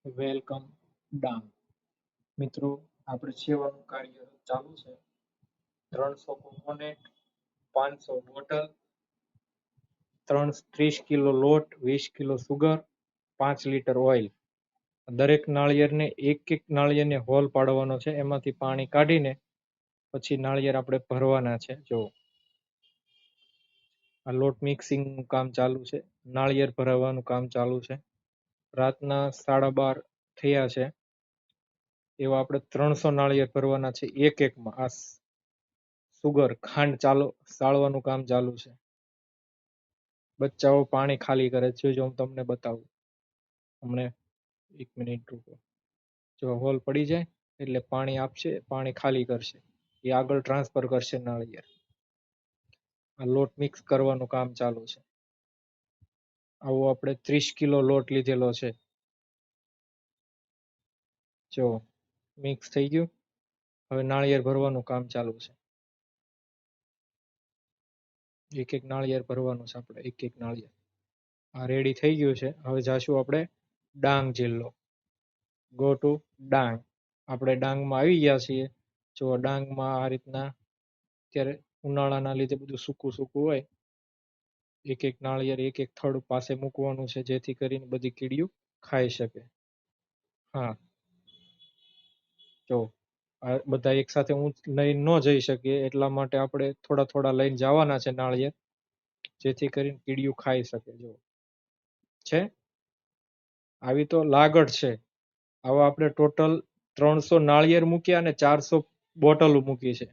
Welcome Dang. મિત્રો, આપણે સેવાનું કાર્ય ચાલુ છે. 300 કોમ્પોનેન્ટ, 500 બોટલ, 30 કિલો લોટ, 20 કિલો સુગર, 5 લીટર ઓઇલ. દરેક નાળિયેરને એક નાળિયેરને હોલ પાડવાનો છે. એમાંથી પાણી કાઢીને પછી નાળિયેર આપણે ભરવાના છે. જો આ લોટ મિક્સિંગ નું કામ ચાલુ છે. નાળિયેર ભરવાનું કામ ચાલુ છે. રાતના 12:30 થયા છે. એવા આપણે 300 નાળિયેર ભરવાના છે એકમાં. આ સુગર ખાંડ ચાળવાનું કામ ચાલુ છે. બચ્ચાઓ પાણી ખાલી કરે છે. જો હું તમને બતાવું, હમણે 1 મિનિટ રૂકો. જો હોલ પડી જાય એટલે પાણી આપશે, પાણી ખાલી કરશે, એ આગળ ટ્રાન્સફર કરશે નાળિયેર. આ લોટ મિક્સ કરવાનું કામ ચાલુ છે. આવો આપણે 30 કિલો લોટ લીધેલો છે. જો મિક્સ થઈ ગયું. હવે નાળિયેર ભરવાનું કામ ચાલુ છે. એક નાળિયેર ભરવાનું છે આપણે, એક નાળિયેર. આ રેડી થઈ ગયું છે. હવે જાશું આપણે ડાંગ જિલ્લો. Go to Dang. આપણે ડાંગમાં આવી ગયા છીએ. જો ડાંગમાં આ રીતના અત્યારે ઉનાળાના લીધે બધું સૂકું હોય. એક નાળિયેર એક થડ પાસે મૂકવાનું છે, જેથી કરીને બધી કીડીઓ ખાઈ શકે. હા, જો આ બધા એક સાથે લઈને ન જઈ શકીએ, એટલા માટે આપણે થોડા લઈને જવાના છે નાળિયેર, જેથી કરીને કીડીઓ ખાઈ શકે. જો છે આવી તો લાગડ છે. આવા આપણે ટોટલ 300 નાળિયેર મૂક્યા અને 400 બોટલ મૂકી છે.